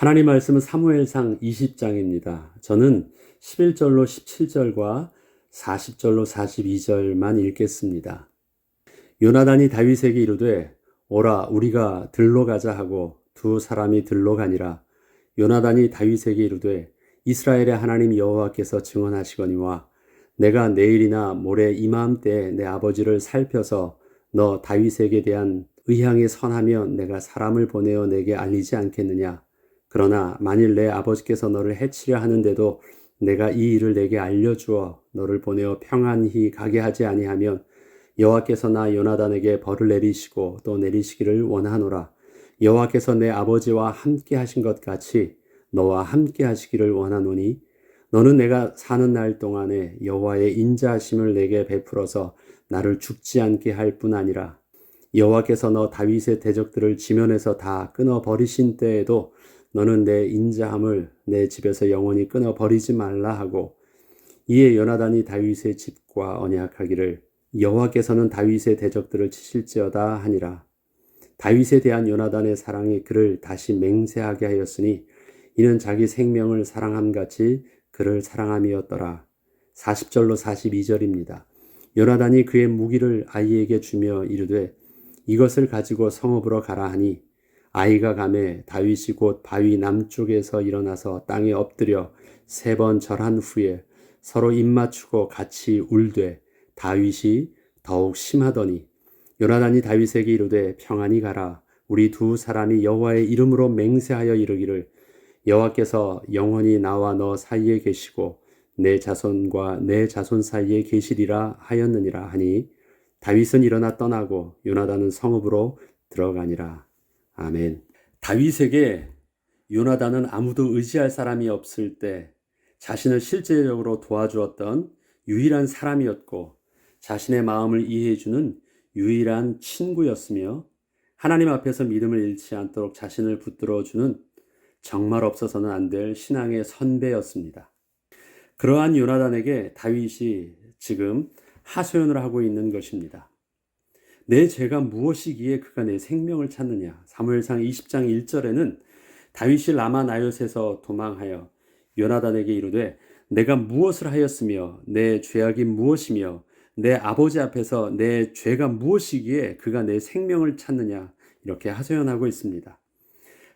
하나님 말씀은 사무엘상 20장입니다. 저는 11절로 17절과 40절로 42절만 읽겠습니다. 요나단이 다윗에게 이르되 오라 우리가 들로 가자 하고 두 사람이 들로 가니라. 요나단이 다윗에게 이르되 이스라엘의 하나님 여호와께서 증언하시거니와 내가 내일이나 모레 이맘때에 내 아버지를 살펴서 너 다윗에게 대한 의향이 선하면 내가 사람을 보내어 내게 알리지 않겠느냐. 그러나 만일 내 아버지께서 너를 해치려 하는데도 내가 이 일을 내게 알려주어 너를 보내어 평안히 가게 하지 아니하면 여호와께서 나 요나단에게 벌을 내리시고 또 내리시기를 원하노라. 여호와께서 내 아버지와 함께 하신 것 같이 너와 함께 하시기를 원하노니 너는 내가 사는 날 동안에 여호와의 인자하심을 내게 베풀어서 나를 죽지 않게 할 뿐 아니라 여호와께서 너 다윗의 대적들을 지면에서 다 끊어 버리신 때에도 너는 내 인자함을 내 집에서 영원히 끊어 버리지 말라 하고 이에 요나단이 다윗의 집과 언약하기를 여호와께서는 다윗의 대적들을 치실지어다 하니라. 다윗에 대한 요나단의 사랑이 그를 다시 맹세하게 하였으니 이는 자기 생명을 사랑함 같이 그를 사랑함이었더라. 40절로 42절입니다. 요나단이 그의 무기를 아이에게 주며 이르되 이것을 가지고 성읍으로 가라 하니 아이가 가매 다윗이 곧 바위 남쪽에서 일어나서 땅에 엎드려 3번 절한 후에 서로 입맞추고 같이 울되 다윗이 더욱 심하더니 요나단이 다윗에게 이르되 평안히 가라. 우리 두 사람이 여호와의 이름으로 맹세하여 이르기를 여호와께서 영원히 나와 너 사이에 계시고 내 자손과 내 자손 사이에 계시리라 하였느니라 하니 다윗은 일어나 떠나고 요나단은 성읍으로 들어가니라. 아멘. 다윗에게 요나단은 아무도 의지할 사람이 없을 때 자신을 실제적으로 도와주었던 유일한 사람이었고 자신의 마음을 이해해주는 유일한 친구였으며 하나님 앞에서 믿음을 잃지 않도록 자신을 붙들어주는 정말 없어서는 안 될 신앙의 선배였습니다. 그러한 요나단에게 다윗이 지금 하소연을 하고 있는 것입니다. 내 죄가 무엇이기에 그가 내 생명을 찾느냐. 사무엘상 20장 1절에는 다윗이 라마 나요스에서 도망하여 요나단에게 이르되 내가 무엇을 하였으며 내 죄악이 무엇이며 내 아버지 앞에서 내 죄가 무엇이기에 그가 내 생명을 찾느냐 이렇게 하소연하고 있습니다.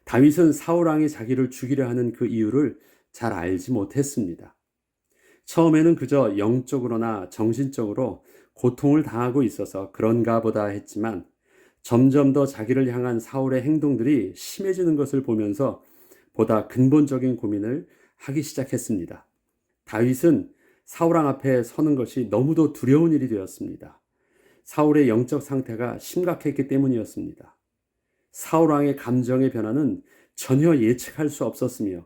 다윗은 사울왕이 자기를 죽이려 하는 그 이유를 잘 알지 못했습니다. 처음에는 그저 영적으로나 정신적으로 고통을 당하고 있어서 그런가 보다 했지만 점점 더 자기를 향한 사울의 행동들이 심해지는 것을 보면서 보다 근본적인 고민을 하기 시작했습니다. 다윗은 사울왕 앞에 서는 것이 너무도 두려운 일이 되었습니다. 사울의 영적 상태가 심각했기 때문이었습니다. 사울왕의 감정의 변화는 전혀 예측할 수 없었으며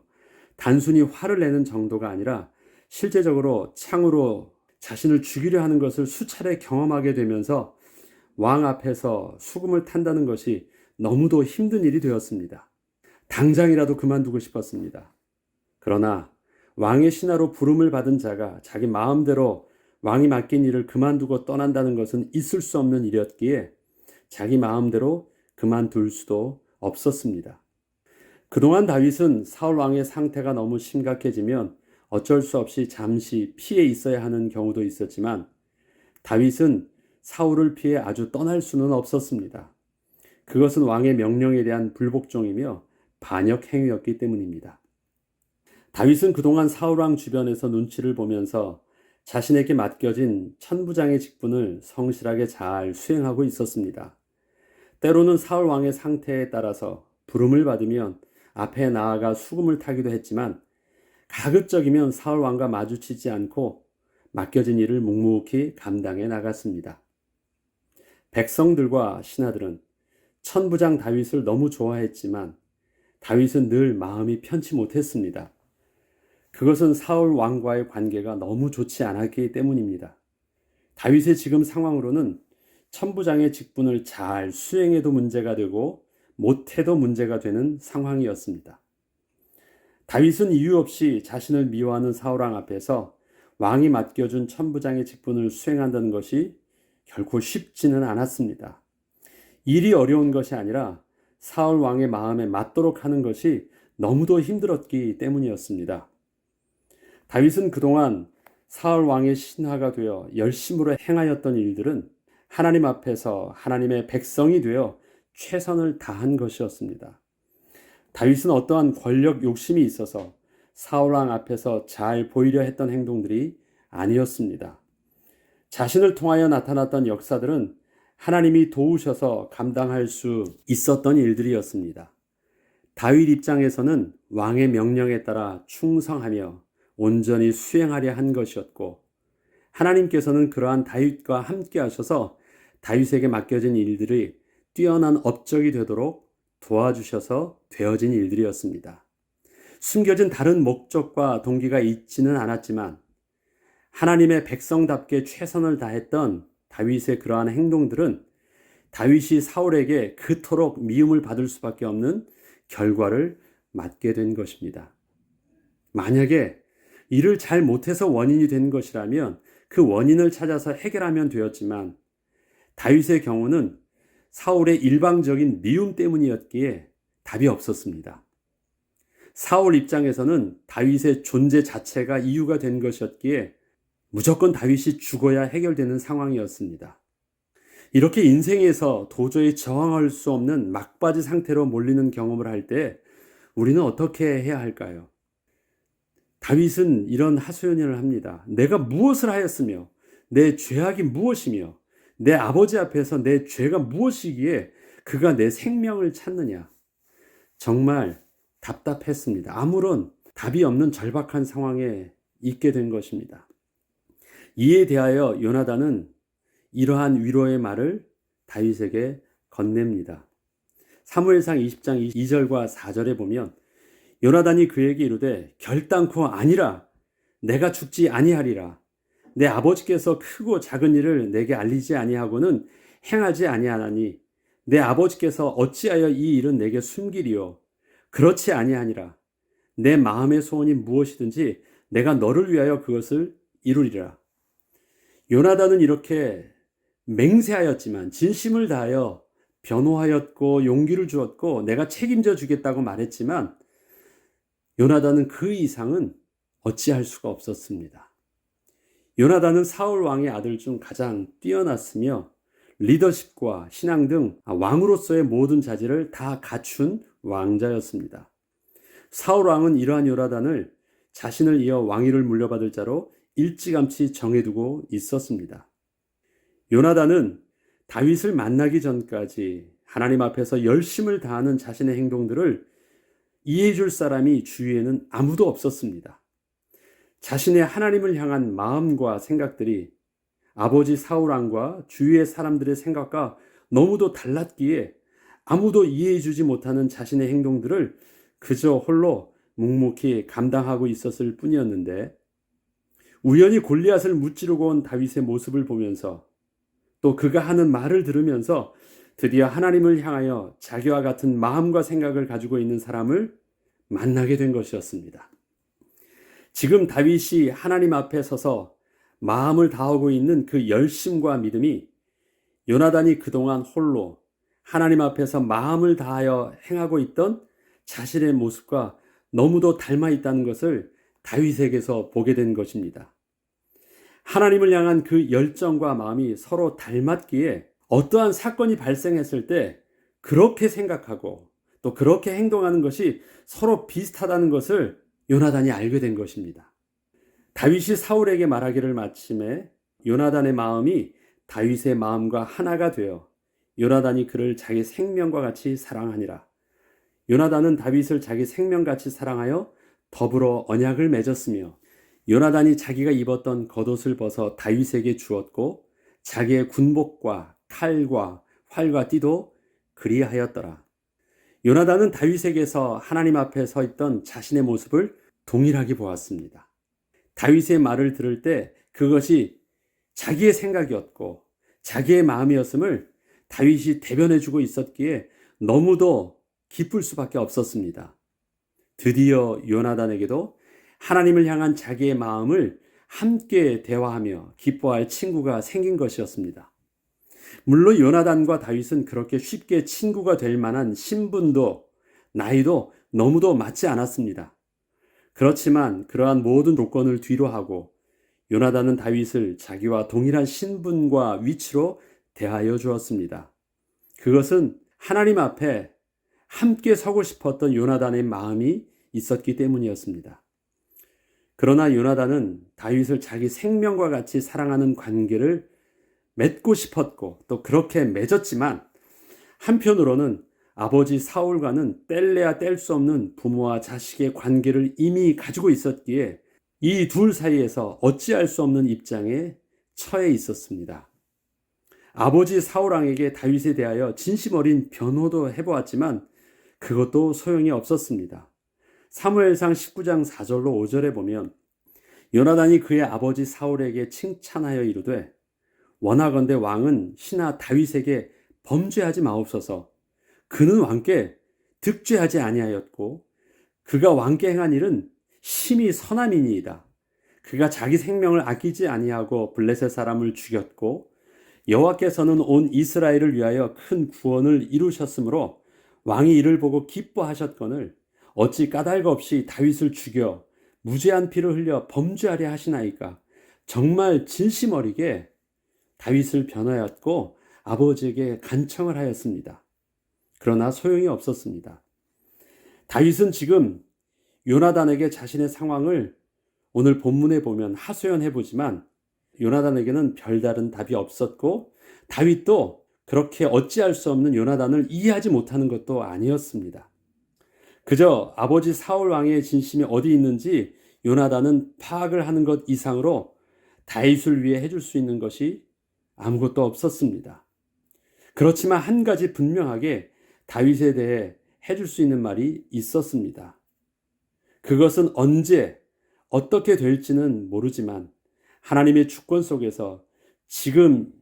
단순히 화를 내는 정도가 아니라 실제적으로 창으로 자신을 죽이려 하는 것을 수차례 경험하게 되면서 왕 앞에서 수금을 탄다는 것이 너무도 힘든 일이 되었습니다. 당장이라도 그만두고 싶었습니다. 그러나 왕의 신하로 부름을 받은 자가 자기 마음대로 왕이 맡긴 일을 그만두고 떠난다는 것은 있을 수 없는 일이었기에 자기 마음대로 그만둘 수도 없었습니다. 그동안 다윗은 사울 왕의 상태가 너무 심각해지면 어쩔 수 없이 잠시 피해 있어야 하는 경우도 있었지만 다윗은 사울을 피해 아주 떠날 수는 없었습니다. 그것은 왕의 명령에 대한 불복종이며 반역 행위였기 때문입니다. 다윗은 그동안 사울왕 주변에서 눈치를 보면서 자신에게 맡겨진 천부장의 직분을 성실하게 잘 수행하고 있었습니다. 때로는 사울왕의 상태에 따라서 부름을 받으면 앞에 나아가 수금을 타기도 했지만 가급적이면 사울왕과 마주치지 않고 맡겨진 일을 묵묵히 감당해 나갔습니다. 백성들과 신하들은 천부장 다윗을 너무 좋아했지만 다윗은 늘 마음이 편치 못했습니다. 그것은 사울 왕과의 관계가 너무 좋지 않았기 때문입니다. 다윗의 지금 상황으로는 천부장의 직분을 잘 수행해도 문제가 되고 못해도 문제가 되는 상황이었습니다. 다윗은 이유 없이 자신을 미워하는 사울왕 앞에서 왕이 맡겨준 천부장의 직분을 수행한다는 것이 결코 쉽지는 않았습니다. 일이 어려운 것이 아니라 사울 왕의 마음에 맞도록 하는 것이 너무도 힘들었기 때문이었습니다. 다윗은 그동안 사울 왕의 신하가 되어 열심으로 행하였던 일들은 하나님 앞에서 하나님의 백성이 되어 최선을 다한 것이었습니다. 다윗은 어떠한 권력 욕심이 있어서 사울 왕 앞에서 잘 보이려 했던 행동들이 아니었습니다. 자신을 통하여 나타났던 역사들은 하나님이 도우셔서 감당할 수 있었던 일들이었습니다. 다윗 입장에서는 왕의 명령에 따라 충성하며 온전히 수행하려 한 것이었고, 하나님께서는 그러한 다윗과 함께 하셔서 다윗에게 맡겨진 일들이 뛰어난 업적이 되도록 도와주셔서 되어진 일들이었습니다. 숨겨진 다른 목적과 동기가 있지는 않았지만 하나님의 백성답게 최선을 다했던 다윗의 그러한 행동들은 다윗이 사울에게 그토록 미움을 받을 수밖에 없는 결과를 맞게 된 것입니다. 만약에 일을 잘 못해서 원인이 된 것이라면 그 원인을 찾아서 해결하면 되었지만, 다윗의 경우는 사울의 일방적인 미움 때문이었기에 답이 없었습니다. 사울 입장에서는 다윗의 존재 자체가 이유가 된 것이었기에 무조건 다윗이 죽어야 해결되는 상황이었습니다. 이렇게 인생에서 도저히 저항할 수 없는 막바지 상태로 몰리는 경험을 할 때 우리는 어떻게 해야 할까요? 다윗은 이런 하소연을 합니다. 내가 무엇을 하였으며 내 죄악이 무엇이며 내 아버지 앞에서 내 죄가 무엇이기에 그가 내 생명을 찾느냐. 정말 답답했습니다. 아무런 답이 없는 절박한 상황에 있게 된 것입니다. 이에 대하여 요나단은 이러한 위로의 말을 다윗에게 건넵니다. 사무엘상 20장 2절과 4절에 보면 요나단이 그에게 이르되 결단코 아니라 내가 죽지 아니하리라. 내 아버지께서 크고 작은 일을 내게 알리지 아니하고는 행하지 아니하나니 내 아버지께서 어찌하여 이 일은 내게 숨기리요. 그렇지 아니하니라. 내 마음의 소원이 무엇이든지 내가 너를 위하여 그것을 이루리라. 요나단은 이렇게 맹세하였지만 진심을 다하여 변호하였고 용기를 주었고 내가 책임져 주겠다고 말했지만 요나단은 그 이상은 어찌할 수가 없었습니다. 요나단은 사울 왕의 아들 중 가장 뛰어났으며 리더십과 신앙 등 왕으로서의 모든 자질을 다 갖춘 왕자였습니다. 사울 왕은 이러한 요나단을 자신을 이어 왕위를 물려받을 자로 일찌감치 정해두고 있었습니다. 요나단은 다윗을 만나기 전까지 하나님 앞에서 열심을 다하는 자신의 행동들을 이해해 줄 사람이 주위에는 아무도 없었습니다. 자신의 하나님을 향한 마음과 생각들이 아버지 사울 왕과 주위의 사람들의 생각과 너무도 달랐기에 아무도 이해해 주지 못하는 자신의 행동들을 그저 홀로 묵묵히 감당하고 있었을 뿐이었는데, 우연히 골리앗을 무찌르고 온 다윗의 모습을 보면서 또 그가 하는 말을 들으면서 드디어 하나님을 향하여 자기와 같은 마음과 생각을 가지고 있는 사람을 만나게 된 것이었습니다. 지금 다윗이 하나님 앞에 서서 마음을 다하고 있는 그 열심과 믿음이 요나단이 그동안 홀로 하나님 앞에서 마음을 다하여 행하고 있던 자신의 모습과 너무도 닮아 있다는 것을 다윗에게서 보게 된 것입니다. 하나님을 향한 그 열정과 마음이 서로 닮았기에 어떠한 사건이 발생했을 때 그렇게 생각하고 또 그렇게 행동하는 것이 서로 비슷하다는 것을 요나단이 알게 된 것입니다. 다윗이 사울에게 말하기를 마침에 요나단의 마음이 다윗의 마음과 하나가 되어 요나단이 그를 자기 생명과 같이 사랑하니라. 요나단은 다윗을 자기 생명같이 사랑하여 더불어 언약을 맺었으며 요나단이 자기가 입었던 겉옷을 벗어 다윗에게 주었고 자기의 군복과 칼과 활과 띠도 그리하였더라. 요나단은 다윗에게서 하나님 앞에 서 있던 자신의 모습을 동일하게 보았습니다. 다윗의 말을 들을 때 그것이 자기의 생각이었고 자기의 마음이었음을 다윗이 대변해주고 있었기에 너무도 기쁠 수밖에 없었습니다. 드디어 요나단에게도 하나님을 향한 자기의 마음을 함께 대화하며 기뻐할 친구가 생긴 것이었습니다. 물론 요나단과 다윗은 그렇게 쉽게 친구가 될 만한 신분도 나이도 너무도 맞지 않았습니다. 그렇지만 그러한 모든 조건을 뒤로 하고 요나단은 다윗을 자기와 동일한 신분과 위치로 대하여 주었습니다. 그것은 하나님 앞에 함께 서고 싶었던 요나단의 마음이 있었기 때문이었습니다. 그러나 요나단은 다윗을 자기 생명과 같이 사랑하는 관계를 맺고 싶었고 또 그렇게 맺었지만 한편으로는 아버지 사울과는 뗄래야 뗄 수 없는 부모와 자식의 관계를 이미 가지고 있었기에 이 둘 사이에서 어찌할 수 없는 입장에 처해 있었습니다. 아버지 사울왕에게 다윗에 대하여 진심 어린 변호도 해보았지만 그것도 소용이 없었습니다. 사무엘상 19장 4절로 5절에 보면 요나단이 그의 아버지 사울에게 칭찬하여 이르되 원하건대 왕은 신하 다윗에게 범죄하지 마옵소서. 그는 왕께 득죄하지 아니하였고 그가 왕께 행한 일은 심히 선함이니이다. 그가 자기 생명을 아끼지 아니하고 블레셋 사람을 죽였고 여호와께서는 온 이스라엘을 위하여 큰 구원을 이루셨으므로 왕이 이를 보고 기뻐하셨거늘 어찌 까닭 없이 다윗을 죽여 무죄한 피를 흘려 범죄하려 하시나이까. 정말 진심 어리게 다윗을 변호하였고 아버지에게 간청을 하였습니다. 그러나 소용이 없었습니다. 다윗은 지금 요나단에게 자신의 상황을 오늘 본문에 보면 하소연해 보지만 요나단에게는 별다른 답이 없었고 다윗도 그렇게 어찌할 수 없는 요나단을 이해하지 못하는 것도 아니었습니다. 그저 아버지 사울 왕의 진심이 어디 있는지 요나단은 파악을 하는 것 이상으로 다윗을 위해 해줄 수 있는 것이 아무것도 없었습니다. 그렇지만 한 가지 분명하게 다윗에 대해 해줄 수 있는 말이 있었습니다. 그것은 언제 어떻게 될지는 모르지만 하나님의 주권 속에서 지금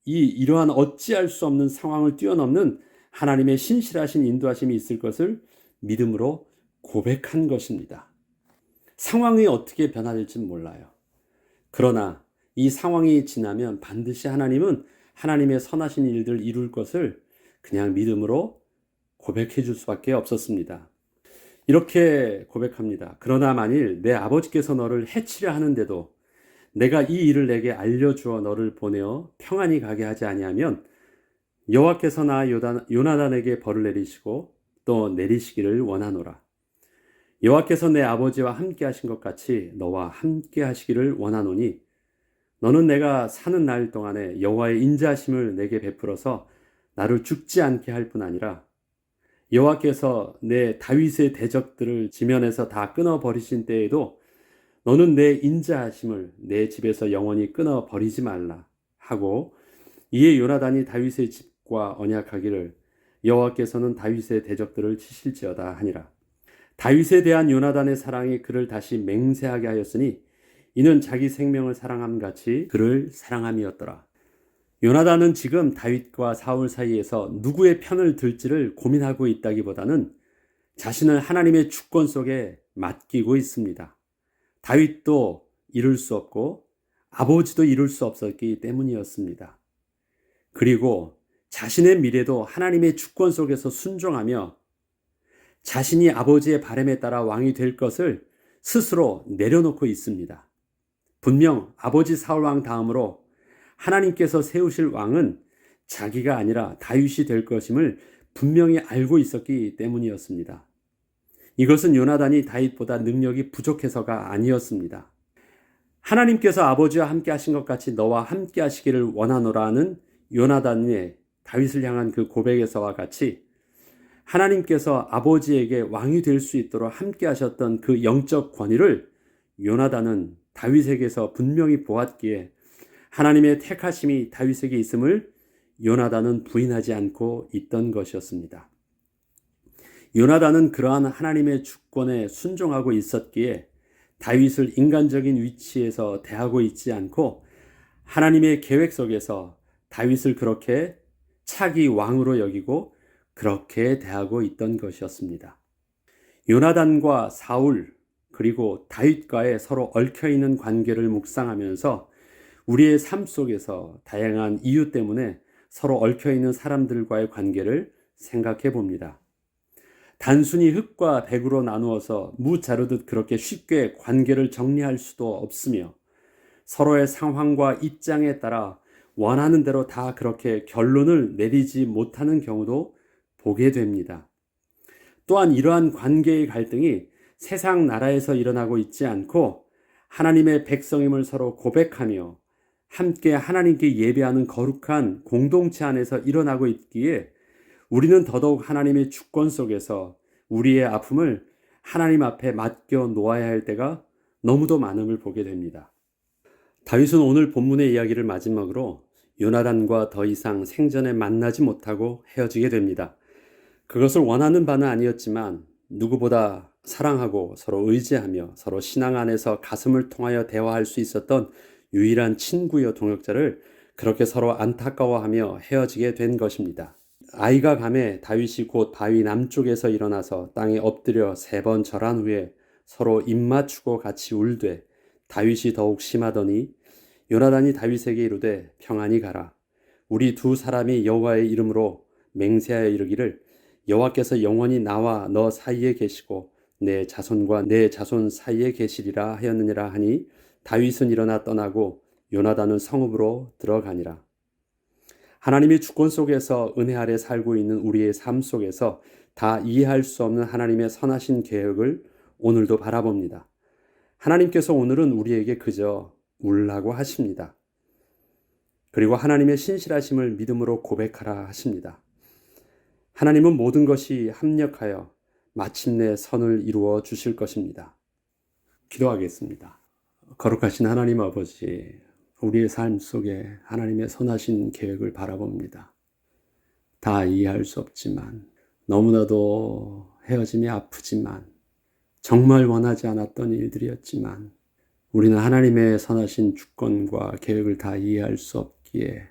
이러한 어찌할 수 없는 상황을 뛰어넘는 하나님의 신실하신 인도하심이 있을 것을 믿음으로 고백한 것입니다. 상황이 어떻게 변화될지는 몰라요. 그러나 이 상황이 지나면 반드시 하나님은 하나님의 선하신 일들을 이룰 것을 그냥 믿음으로 고백해 줄 수밖에 없었습니다. 이렇게 고백합니다. 그러나 만일 내 아버지께서 너를 해치려 하는데도 내가 이 일을 내게 알려주어 너를 보내어 평안히 가게 하지 아니하면 여호와께서 나 요나단에게 벌을 내리시고 또 내리시기를 원하노라. 여호와께서 내 아버지와 함께 하신 것 같이 너와 함께 하시기를 원하노니 너는 내가 사는 날 동안에 여호와의 인자하심을 내게 베풀어서 나를 죽지 않게 할 뿐 아니라 여호와께서 내 다윗의 대적들을 지면에서 다 끊어버리신 때에도 너는 내 인자하심을 내 집에서 영원히 끊어버리지 말라 하고 이에 요나단이 다윗의 집과 언약하기를 여호와께서는 다윗의 대적들을 치실지어다 하니라. 다윗에 대한 요나단의 사랑이 그를 다시 맹세하게 하였으니 이는 자기 생명을 사랑함 같이 그를 사랑함이었더라. 요나단은 지금 다윗과 사울 사이에서 누구의 편을 들지를 고민하고 있다기보다는 자신을 하나님의 주권 속에 맡기고 있습니다. 다윗도 이룰 수 없고 아버지도 이룰 수 없었기 때문이었습니다. 그리고 자신의 미래도 하나님의 주권 속에서 순종하며 자신이 아버지의 바람에 따라 왕이 될 것을 스스로 내려놓고 있습니다. 분명 아버지 사울 왕 다음으로 하나님께서 세우실 왕은 자기가 아니라 다윗이 될 것임을 분명히 알고 있었기 때문이었습니다. 이것은 요나단이 다윗보다 능력이 부족해서가 아니었습니다. 하나님께서 아버지와 함께 하신 것 같이 너와 함께 하시기를 원하노라는 요나단의 다윗을 향한 그 고백에서와 같이 하나님께서 아버지에게 왕이 될 수 있도록 함께 하셨던 그 영적 권위를 요나단은 다윗에게서 분명히 보았기에 하나님의 택하심이 다윗에게 있음을 요나단은 부인하지 않고 있던 것이었습니다. 요나단은 그러한 하나님의 주권에 순종하고 있었기에 다윗을 인간적인 위치에서 대하고 있지 않고 하나님의 계획 속에서 다윗을 그렇게 차기 왕으로 여기고 그렇게 대하고 있던 것이었습니다. 요나단과 사울 그리고 다윗과의 서로 얽혀있는 관계를 묵상하면서 우리의 삶 속에서 다양한 이유 때문에 서로 얽혀있는 사람들과의 관계를 생각해 봅니다. 단순히 흙과 백으로 나누어서 무 자르듯 그렇게 쉽게 관계를 정리할 수도 없으며 서로의 상황과 입장에 따라 원하는 대로 다 그렇게 결론을 내리지 못하는 경우도 보게 됩니다. 또한 이러한 관계의 갈등이 세상 나라에서 일어나고 있지 않고 하나님의 백성임을 서로 고백하며 함께 하나님께 예배하는 거룩한 공동체 안에서 일어나고 있기에 우리는 더더욱 하나님의 주권 속에서 우리의 아픔을 하나님 앞에 맡겨 놓아야 할 때가 너무도 많음을 보게 됩니다. 다윗은 오늘 본문의 이야기를 마지막으로 요나단과 더 이상 생전에 만나지 못하고 헤어지게 됩니다. 그것을 원하는 바는 아니었지만 누구보다 사랑하고 서로 의지하며 서로 신앙 안에서 가슴을 통하여 대화할 수 있었던 유일한 친구여 동역자를 그렇게 서로 안타까워하며 헤어지게 된 것입니다. 아이가 감에 다윗이 곧 바위 남쪽에서 일어나서 땅에 엎드려 3번 절한 후에 서로 입맞추고 같이 울되 다윗이 더욱 심하더니 요나단이 다윗에게 이르되 평안히 가라. 우리 두 사람이 여호와의 이름으로 맹세하여 이르기를 여호와께서 영원히 나와 너 사이에 계시고 내 자손과 내 자손 사이에 계시리라 하였느니라 하니 다윗은 일어나 떠나고 요나단은 성읍으로 들어가니라. 하나님의 주권 속에서 은혜 아래 살고 있는 우리의 삶 속에서 다 이해할 수 없는 하나님의 선하신 계획을 오늘도 바라봅니다. 하나님께서 오늘은 우리에게 그저 울라고 하십니다. 그리고 하나님의 신실하심을 믿음으로 고백하라 하십니다. 하나님은 모든 것이 합력하여 마침내 선을 이루어 주실 것입니다. 기도하겠습니다. 거룩하신 하나님 아버지, 우리의 삶 속에 하나님의 선하신 계획을 바라봅니다. 다 이해할 수 없지만, 너무나도 헤어짐이 아프지만, 정말 원하지 않았던 일들이었지만, 우리는 하나님의 선하신 주권과 계획을 다 이해할 수 없기에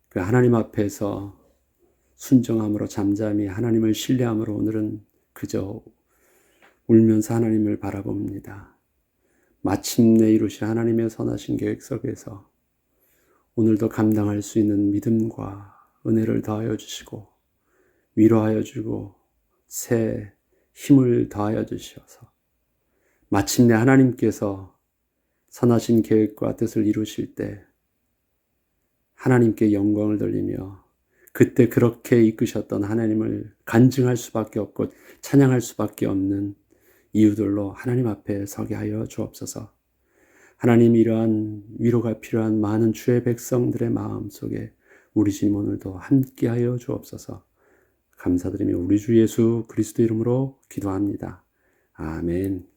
그 하나님 앞에서 순종함으로 잠잠히 하나님을 신뢰함으로 오늘은 그저 울면서 하나님을 바라봅니다. 마침내 이루신 하나님의 선하신 계획 속에서 오늘도 감당할 수 있는 믿음과 은혜를 더하여 주시고 위로하여 주고 새 힘을 더하여 주셔서 마침내 하나님께서 선하신 계획과 뜻을 이루실 때 하나님께 영광을 돌리며 그때 그렇게 이끄셨던 하나님을 간증할 수밖에 없고 찬양할 수밖에 없는 이유들로 하나님 앞에 서게 하여 주옵소서. 하나님, 이러한 위로가 필요한 많은 주의 백성들의 마음 속에 우리 주님 오늘도 함께 하여 주옵소서. 감사드리며 우리 주 예수 그리스도 이름으로 기도합니다. 아멘.